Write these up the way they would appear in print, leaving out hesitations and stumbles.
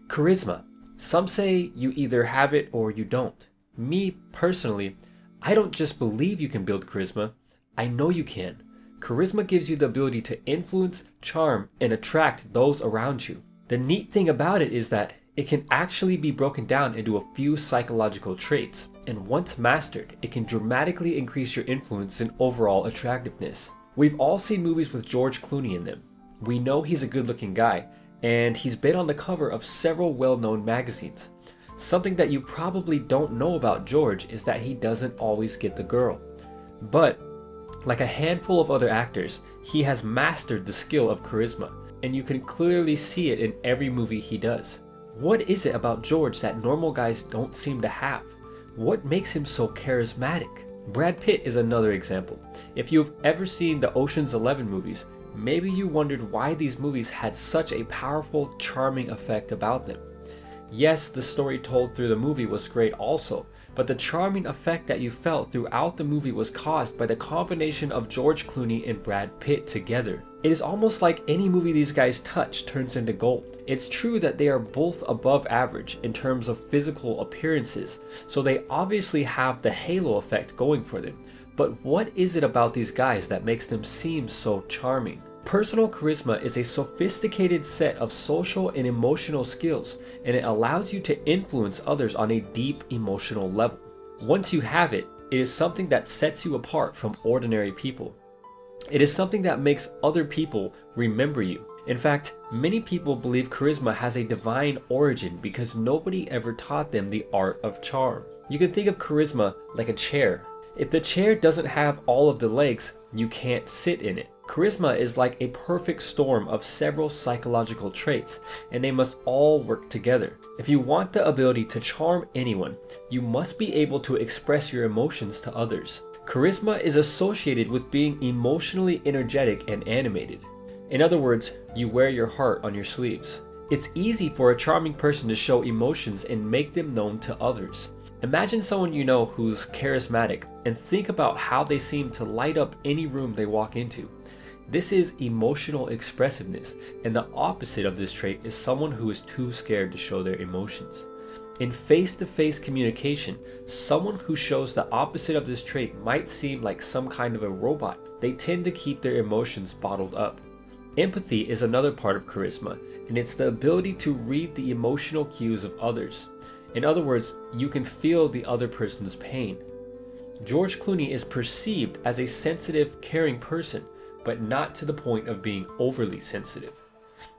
Charisma. Some say you either have it or you don't. Me, personally, I don't just believe you can build charisma, I know you can. Charisma gives you the ability to influence, charm, and attract those around you. The neat thing about it is that it can actually be broken down into a few psychological traits, and once mastered, it can dramatically increase your influence and overall attractiveness. We've all seen movies with George Clooney in them. We know he's a good-looking guy, and he's been on the cover of several well-known magazines. Something that you probably don't know about George is that he doesn't always get the girl. But, like a handful of other actors, he has mastered the skill of charisma, and you can clearly see it in every movie he does. What is it about George that normal guys don't seem to have? What makes him so charismatic? Brad Pitt is another example. If you've ever seen the Ocean's 11 movies, maybe you wondered why these movies had such a powerful, charming effect about them. Yes, the story told through the movie was great also, but the charming effect that you felt throughout the movie was caused by the combination of George Clooney and Brad Pitt together. It is almost like any movie these guys touch turns into gold. It's true that they are both above average in terms of physical appearances, so they obviously have the halo effect going for them. But what is it about these guys that makes them seem so charming? Personal charisma is a sophisticated set of social and emotional skills, and it allows you to influence others on a deep emotional level. Once you have it, it is something that sets you apart from ordinary people. It is something that makes other people remember you. In fact, many people believe charisma has a divine origin because nobody ever taught them the art of charm. You can think of charisma like a chair. If the chair doesn't have all of the legs, you can't sit in it. Charisma is like a perfect storm of several psychological traits, and they must all work together. If you want the ability to charm anyone, you must be able to express your emotions to others. Charisma is associated with being emotionally energetic and animated. In other words, you wear your heart on your sleeves. It's easy for a charming person to show emotions and make them known to others. Imagine someone you know who's charismatic and think about how they seem to light up any room they walk into. This is emotional expressiveness, and the opposite of this trait is someone who is too scared to show their emotions. In face-to-face communication, someone who shows the opposite of this trait might seem like some kind of a robot. They tend to keep their emotions bottled up. Empathy is another part of charisma, and it's the ability to read the emotional cues of others. In other words, you can feel the other person's pain. George Clooney is perceived as a sensitive, caring person, but not to the point of being overly sensitive.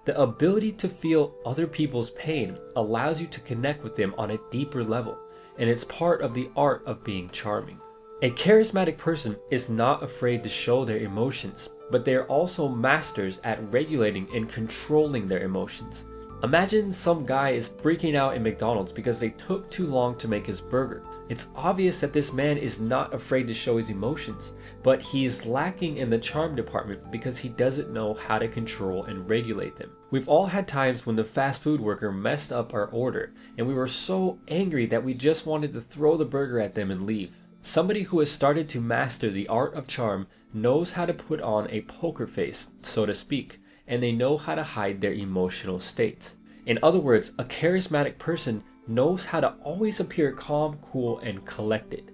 The ability to feel other people's pain allows you to connect with them on a deeper level, and it's part of the art of being charming. A charismatic person is not afraid to show their emotions, but they are also masters at regulating and controlling their emotions. Imagine some guy is freaking out in McDonald's because they took too long to make his burger. It's obvious that this man is not afraid to show his emotions, but he's lacking in the charm department because he doesn't know how to control and regulate them. We've all had times when the fast food worker messed up our order, and we were so angry that we just wanted to throw the burger at them and leave. Somebody who has started to master the art of charm knows how to put on a poker face, so to speak, and they know how to hide their emotional states. In other words, a charismatic person knows how to always appear calm, cool, and collected.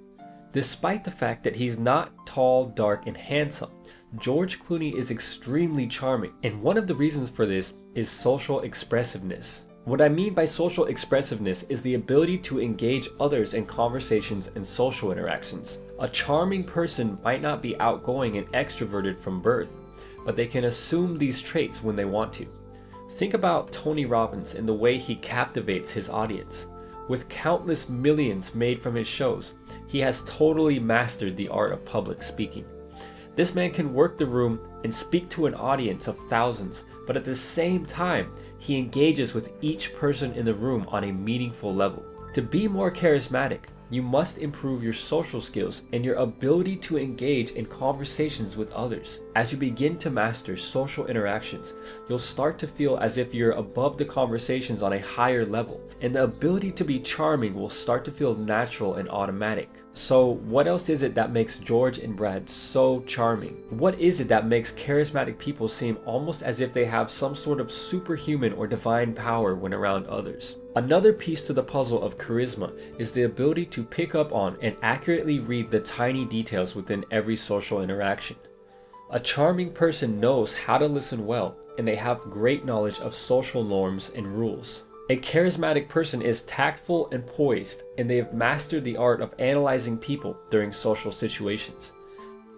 Despite the fact that he's not tall, dark, and handsome, George Clooney is extremely charming, and one of the reasons for this is social expressiveness. What I mean by social expressiveness is the ability to engage others in conversations and social interactions. A charming person might not be outgoing and extroverted from birth, but they can assume these traits when they want to. Think about Tony Robbins and the way he captivates his audience. With countless millions made from his shows, he has totally mastered the art of public speaking. This man can work the room and speak to an audience of thousands, but at the same time, he engages with each person in the room on a meaningful level. To be more charismatic, You must improve your social skills and your ability to engage in conversations with others. As you begin to master social interactions, you'll start to feel as if you're above the conversations on a higher level, and the ability to be charming will start to feel natural and automatic. So what else is it that makes George and Brad so charming? What is it that makes charismatic people seem almost as if they have some sort of superhuman or divine power when around others? Another piece to the puzzle of charisma is the ability to pick up on and accurately read the tiny details within every social interaction. A charming person knows how to listen well, and they have great knowledge of social norms and rules. A charismatic person is tactful and poised, and they have mastered the art of analyzing people during social situations.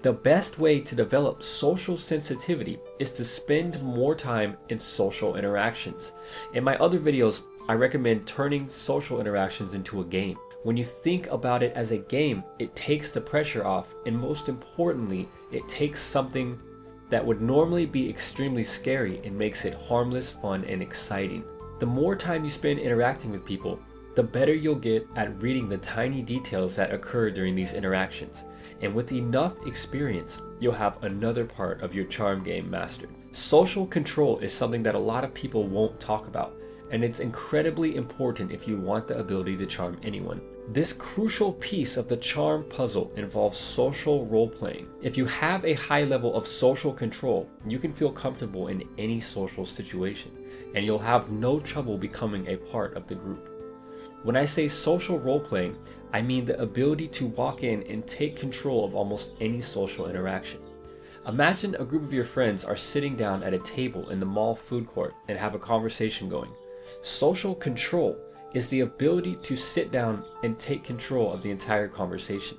The best way to develop social sensitivity is to spend more time in social interactions. In my other videos, I recommend turning social interactions into a game. When you think about it as a game, it takes the pressure off, and most importantly, it takes something that would normally be extremely scary and makes it harmless, fun, and exciting. The more time you spend interacting with people, the better you'll get at reading the tiny details that occur during these interactions. And with enough experience, you'll have another part of your charm game mastered. Social control is something that a lot of people won't talk about, and it's incredibly important if you want the ability to charm anyone. This crucial piece of the charm puzzle involves social role-playing. If you have a high level of social control, you can feel comfortable in any social situation, and you'll have no trouble becoming a part of the group. When I say social role-playing, I mean the ability to walk in and take control of almost any social interaction. Imagine a group of your friends are sitting down at a table in the mall food court and have a conversation going. Social control is the ability to sit down and take control of the entire conversation.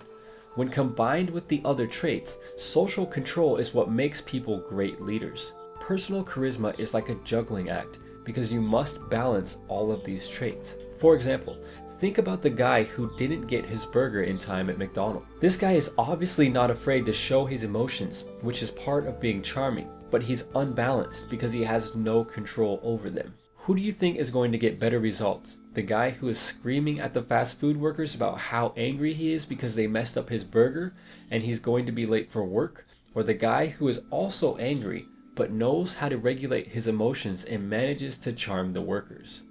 When combined with the other traits, social control is what makes people great leaders. Personal charisma is like a juggling act because you must balance all of these traits. For example, think about the guy who didn't get his burger in time at McDonald's. This guy is obviously not afraid to show his emotions, which is part of being charming, but he's unbalanced because he has no control over them. Who do you think is going to get better results? The guy who is screaming at the fast food workers about how angry he is because they messed up his burger and he's going to be late for work? Or the guy who is also angry but knows how to regulate his emotions and manages to charm the workers?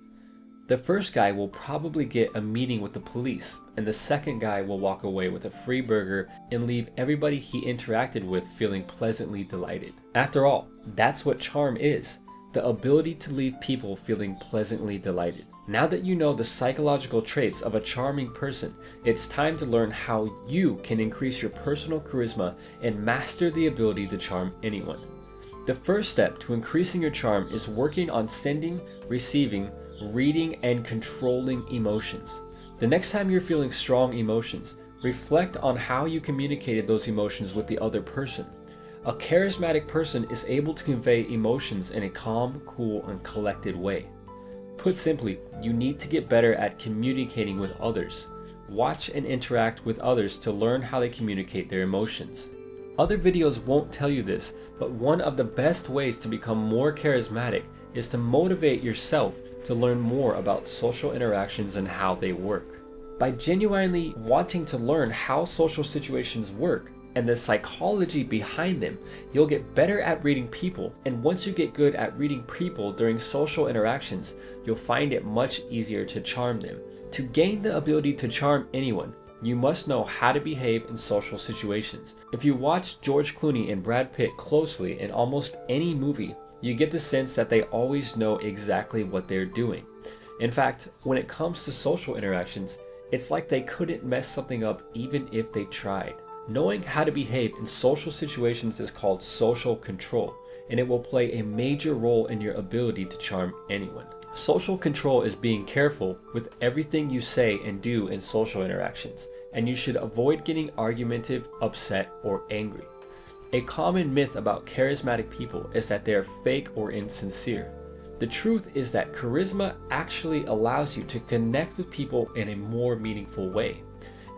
The first guy will probably get a meeting with the police, and the second guy will walk away with a free burger and leave everybody he interacted with feeling pleasantly delighted. After all, that's what charm is. The ability to leave people feeling pleasantly delighted. Now that you know the psychological traits of a charming person, it's time to learn how you can increase your personal charisma and master the ability to charm anyone. The first step to increasing your charm is working on sending, receiving, reading, and controlling emotions. The next time you're feeling strong emotions, reflect on how you communicated those emotions with the other person. A charismatic person is able to convey emotions in a calm, cool, and collected way. Put simply, you need to get better at communicating with others. Watch and interact with others to learn how they communicate their emotions. Other videos won't tell you this, but one of the best ways to become more charismatic is to motivate yourself to learn more about social interactions and how they work. By genuinely wanting to learn how social situations work and the psychology behind them, you'll get better at reading people, and once you get good at reading people during social interactions, you'll find it much easier to charm them. To gain the ability to charm anyone, you must know how to behave in social situations. If you watch George Clooney and Brad Pitt closely in almost any movie, you get the sense that they always know exactly what they're doing. In fact, when it comes to social interactions, it's like they couldn't mess something up even if they tried. Knowing how to behave in social situations is called social control, and it will play a major role in your ability to charm anyone. Social control is being careful with everything you say and do in social interactions, and you should avoid getting argumentative, upset, or angry. A common myth about charismatic people is that they are fake or insincere. The truth is that charisma actually allows you to connect with people in a more meaningful way.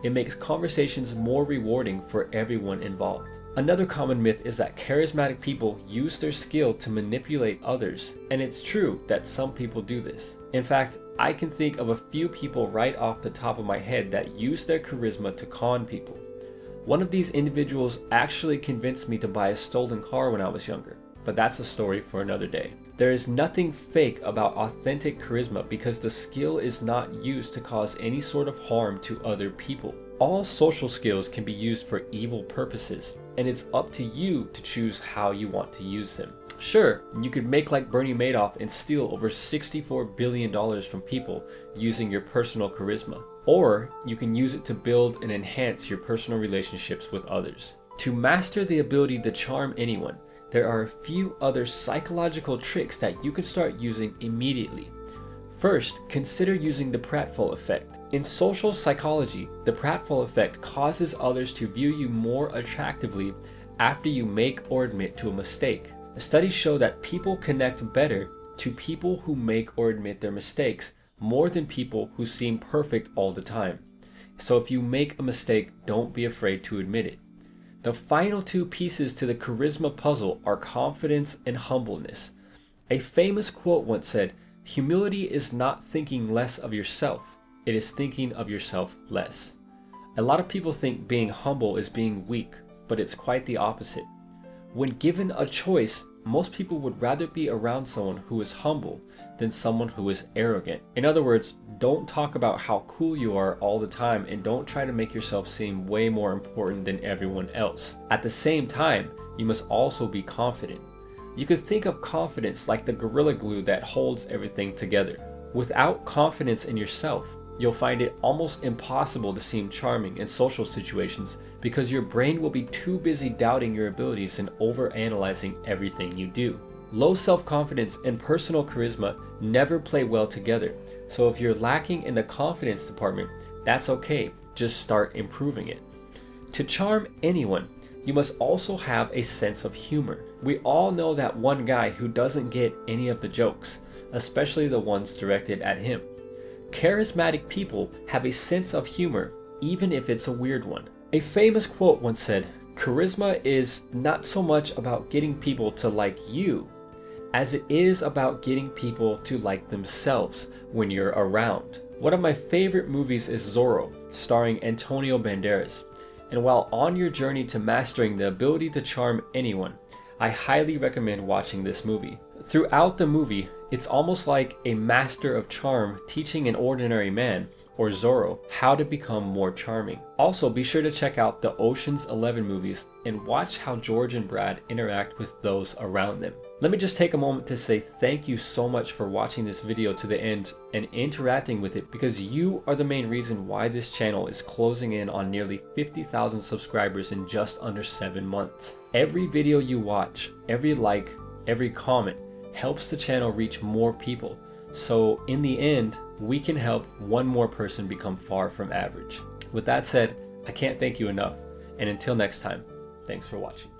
It makes conversations more rewarding for everyone involved. Another common myth is that charismatic people use their skill to manipulate others, and it's true that some people do this. In fact, I can think of a few people right off the top of my head that use their charisma to con people. One of these individuals actually convinced me to buy a stolen car when I was younger, but that's a story for another day. There is nothing fake about authentic charisma because the skill is not used to cause any sort of harm to other people. All social skills can be used for evil purposes, and it's up to you to choose how you want to use them. Sure, you could make like Bernie Madoff and steal over $64 billion from people using your personal charisma. Or you can use it to build and enhance your personal relationships with others. To master the ability to charm anyone, there are a few other psychological tricks that you can start using immediately. First, consider using the pratfall effect. In social psychology, the pratfall effect causes others to view you more attractively after you make or admit to a mistake. Studies show that people connect better to people who make or admit their mistakes more than people who seem perfect all the time. So if you make a mistake, don't be afraid to admit it. The final two pieces to the charisma puzzle are confidence and humbleness. A famous quote once said, "Humility is not thinking less of yourself, it is thinking of yourself less." A lot of people think being humble is being weak, but it's quite the opposite. When given a choice, most people would rather be around someone who is humble than someone who is arrogant. In other words, don't talk about how cool you are all the time and don't try to make yourself seem way more important than everyone else. At the same time, you must also be confident. You could think of confidence like the gorilla glue that holds everything together. Without confidence in yourself, you'll find it almost impossible to seem charming in social situations because your brain will be too busy doubting your abilities and overanalyzing everything you do. Low self-confidence and personal charisma never play well together, so if you're lacking in the confidence department, that's okay, just start improving it. To charm anyone, you must also have a sense of humor. We all know that one guy who doesn't get any of the jokes, especially the ones directed at him. Charismatic people have a sense of humor, even if it's a weird one. A famous quote once said, "Charisma is not so much about getting people to like you, as it is about getting people to like themselves when you're around." One of my favorite movies is Zorro, starring Antonio Banderas. And while on your journey to mastering the ability to charm anyone, I highly recommend watching this movie. Throughout the movie, it's almost like a master of charm teaching an ordinary man, or Zorro, how to become more charming. Also, be sure to check out the Ocean's 11 movies and watch how George and Brad interact with those around them. Let me just take a moment to say thank you so much for watching this video to the end and interacting with it, because you are the main reason why this channel is closing in on nearly 50,000 subscribers in just under 7 months. Every video you watch, every like, every comment helps the channel reach more people. So in the end, we can help one more person become far from average. With that said, I can't thank you enough. And until next time, thanks for watching.